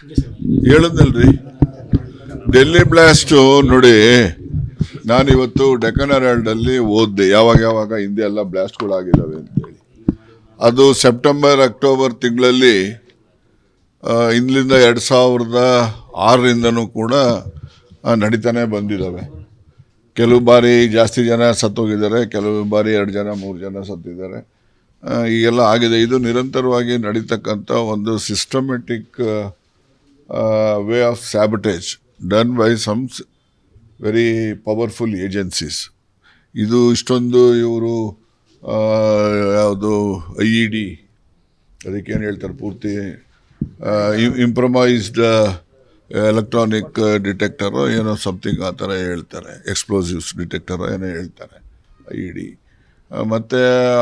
ಹೇಳಿದ್ನಲ್ರಿ, Delhi blast ನೋಡಿ. ನಾನಿವತ್ತು ಡೆಕ್ಕನ್ ಹೆರಾಲ್ಡಲ್ಲಿ ಓದಿದೆ ಯಾವಾಗ ಹಿಂದೆ ಎಲ್ಲ ಬ್ಲಾಸ್ಟ್ಗಳಾಗಿದ್ದಾವೆ ಅಂತೇಳಿ. ಅದು ಸೆಪ್ಟೆಂಬರ್ ಅಕ್ಟೋಬರ್ ತಿಂಗಳಲ್ಲಿ ಇಂದಲಿಂದ 2006ರಿಂದನೂ ಕೂಡ ನಡೀತಾನೆ ಬಂದಿದ್ದಾವೆ. ಕೆಲವು ಬಾರಿ ಜಾಸ್ತಿ ಜನ ಸತ್ತೋಗಿದ್ದಾರೆ, ಕೆಲವು ಬಾರಿ 2 ಜನ 3 ಜನ ಸತ್ತಿದ್ದಾರೆ. ಈಗೆಲ್ಲ ಆಗಿದೆ. ಇದು ನಿರಂತರವಾಗಿ ನಡೀತಕ್ಕಂಥ ಒಂದು systematic way of sabotage done by some very powerful agencies. ಇದು ಇಷ್ಟೊಂದು ಇವರು ಯಾವುದು IED ಅದಕ್ಕೇನು ಹೇಳ್ತಾರೆ ಪೂರ್ತಿ ಇಂಪ್ರೊಮೈಸ್ಡ್ ಎಲೆಕ್ಟ್ರಾನಿಕ್ ಡಿಟೆಕ್ಟರೋ ಏನೋ ಸಮಥಿಂಗ್ ಆ ಥರ ಹೇಳ್ತಾರೆ, ಎಕ್ಸ್ಪ್ಲೋಸಿವ್ಸ್ ಡಿಟೆಕ್ಟರೋ ಏನೋ ಹೇಳ್ತಾರೆ IED. ಮತ್ತು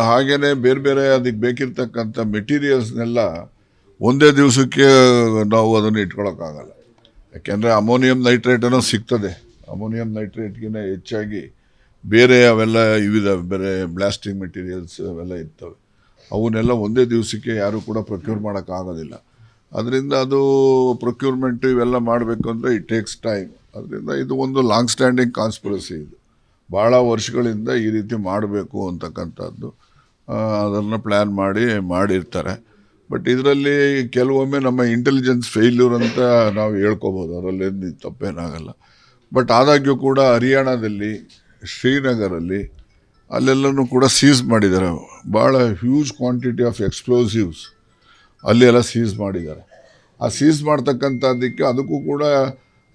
ಹಾಗೆಯೇ ಬೇರೆ ಅದಕ್ಕೆ ಬೇಕಿರ್ತಕ್ಕಂಥ ಮೆಟೀರಿಯಲ್ಸ್ನೆಲ್ಲ ಒಂದೇ ದಿವಸಕ್ಕೆ ನಾವು ಅದನ್ನು ಇಟ್ಕೊಳ್ಳೋಕ್ಕಾಗಲ್ಲ. ಯಾಕೆಂದರೆ ಅಮೋನಿಯಂ ನೈಟ್ರೇಟ್ ಅನ್ನೋ ಸಿಗ್ತದೆ. ಅಮೋನಿಯಂ ನೈಟ್ರೇಟ್ಗಿಂತ ಹೆಚ್ಚಾಗಿ ಬೇರೆ ಅವೆಲ್ಲ ಇವಿದಾವೆ, ಬೇರೆ ಬ್ಲಾಸ್ಟಿಂಗ್ ಮೆಟೀರಿಯಲ್ಸ್ ಅವೆಲ್ಲ ಇರ್ತವೆ. ಅವನ್ನೆಲ್ಲ ಒಂದೇ ದಿವಸಕ್ಕೆ ಯಾರೂ ಕೂಡ ಪ್ರೊಕ್ಯೂರ್ ಮಾಡೋಕ್ಕಾಗೋದಿಲ್ಲ. ಅದರಿಂದ ಅದು ಪ್ರೊಕ್ಯೂರ್ಮೆಂಟ್ ಇವೆಲ್ಲ ಮಾಡಬೇಕು ಅಂದರೆ ಇಟ್ ಟೇಕ್ಸ್ ಟೈಮ್. ಅದರಿಂದ ಇದು ಒಂದು ಲಾಂಗ್ ಸ್ಟ್ಯಾಂಡಿಂಗ್ ಕಾನ್ಸ್ಪಿರಸಿ. ಇದು ಭಾಳ ವರ್ಷಗಳಿಂದ ಈ ರೀತಿ ಮಾಡಬೇಕು ಅಂತಕ್ಕಂಥದ್ದು ಅದನ್ನು ಪ್ಲ್ಯಾನ್ ಮಾಡಿರ್ತಾರೆ. ಬಟ್ ಇದರಲ್ಲಿ ಕೆಲವೊಮ್ಮೆ ನಮ್ಮ ಇಂಟೆಲಿಜೆನ್ಸ್ ಫೇಲ್ಯೂರ್ ಅಂತ ನಾವು ಹೇಳ್ಕೊಬೋದು, ಅದರಲ್ಲೇನು ತಪ್ಪೇನಾಗಲ್ಲ. ಬಟ್ ಆದಾಗ್ಯೂ ಕೂಡ ಹರಿಯಾಣದಲ್ಲಿ, ಶ್ರೀನಗರಲ್ಲಿ ಅಲ್ಲೆಲ್ಲನೂ ಕೂಡ ಸೀಸ್ ಮಾಡಿದ್ದಾರೆ. ಭಾಳ ಹ್ಯೂಜ್ ಕ್ವಾಂಟಿಟಿ ಆಫ್ ಎಕ್ಸ್ಪ್ಲೋಸಿವ್ಸ್ ಅಲ್ಲಿ ಎಲ್ಲ ಸೀಸ್ ಮಾಡಿದ್ದಾರೆ. ಆ ಸೀಸ್ ಮಾಡ್ತಕ್ಕಂಥದ್ದಕ್ಕೆ ಅದಕ್ಕೂ ಕೂಡ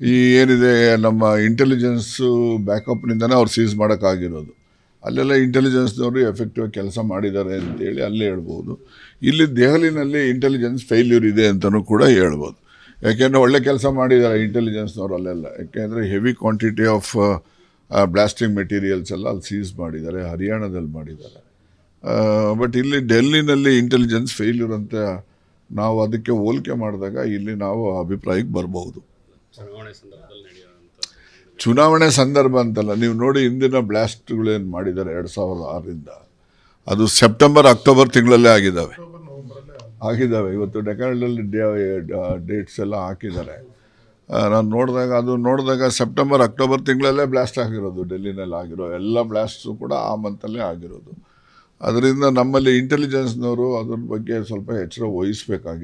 ಈ ಏನಿದೆ ನಮ್ಮ ಇಂಟೆಲಿಜೆನ್ಸು ಬ್ಯಾಕಪ್ನಿಂದನೇ ಅವ್ರು ಸೀಸ್ ಮಾಡೋಕ್ಕಾಗಿರೋದು. ಅಲ್ಲೆಲ್ಲ ಇಂಟೆಲಿಜೆನ್ಸ್ನವರು ಎಫೆಕ್ಟಿವ್ ಕೆಲಸ ಮಾಡಿದ್ದಾರೆ ಅಂತೇಳಿ ಅಲ್ಲೇ ಹೇಳ್ಬೋದು. ಇಲ್ಲಿ ದೆಹಲಿನಲ್ಲಿ ಇಂಟೆಲಿಜೆನ್ಸ್ ಫೇಲ್ಯೂರ್ ಇದೆ ಅಂತಲೂ ಕೂಡ ಹೇಳ್ಬೋದು. ಯಾಕೆಂದರೆ ಒಳ್ಳೆ ಕೆಲಸ ಮಾಡಿದ್ದಾರೆ ಇಂಟೆಲಿಜೆನ್ಸ್ನವರು ಅಲ್ಲೆಲ್ಲ. ಯಾಕೆಂದರೆ heavy quantity of blasting materials ಎಲ್ಲ ಅಲ್ಲಿ ಸೀಸ್ ಮಾಡಿದ್ದಾರೆ, ಹರಿಯಾಣದಲ್ಲಿ ಮಾಡಿದ್ದಾರೆ. ಬಟ್ ಇಲ್ಲಿ ಡೆಲ್ಲಿನಲ್ಲಿ ಇಂಟೆಲಿಜೆನ್ಸ್ ಫೇಲ್ಯೂರ್ ಅಂತ ನಾವು ಅದಕ್ಕೆ ಹೋಲಿಕೆ ಮಾಡಿದಾಗ ಇಲ್ಲಿ ನಾವು ಅಭಿಪ್ರಾಯಕ್ಕೆ ಬರ್ಬೋದು. ಚುನಾವಣೆ ಸಂದರ್ಭ ಅಂತಲ್ಲ, ನೀವು ನೋಡಿ ಹಿಂದಿನ ಬ್ಲಾಸ್ಟ್ಗಳೇನು ಮಾಡಿದ್ದಾರೆ 2006ರಿಂದ, ಅದು ಸೆಪ್ಟೆಂಬರ್ ಅಕ್ಟೋಬರ್ ತಿಂಗಳಲ್ಲೇ ಆಗಿದ್ದಾವೆ. ಇವತ್ತು ಡೆಕ್ಕನ್ನಲ್ಲಿ ಡೇಟ್ಸ್ ಎಲ್ಲ ಹಾಕಿದ್ದಾರೆ. ನಾನು ನೋಡಿದಾಗ ಸೆಪ್ಟೆಂಬರ್ ಅಕ್ಟೋಬರ್ ತಿಂಗಳಲ್ಲೇ ಬ್ಲಾಸ್ಟ್ ಆಗಿರೋದು. ಡೆಲ್ಲಿನಲ್ಲಿ ಆಗಿರೋ ಎಲ್ಲ ಬ್ಲಾಸ್ಟ್ಸು ಕೂಡ ಆ ಮಂತಲ್ಲೇ ಆಗಿರೋದು. ಅದರಿಂದ ನಮ್ಮಲ್ಲಿ ಇಂಟೆಲಿಜೆನ್ಸ್ನವರು ಅದ್ರ ಬಗ್ಗೆ ಸ್ವಲ್ಪ ಎಚ್ಚರ ವಹಿಸಬೇಕಾಗಿದೆ.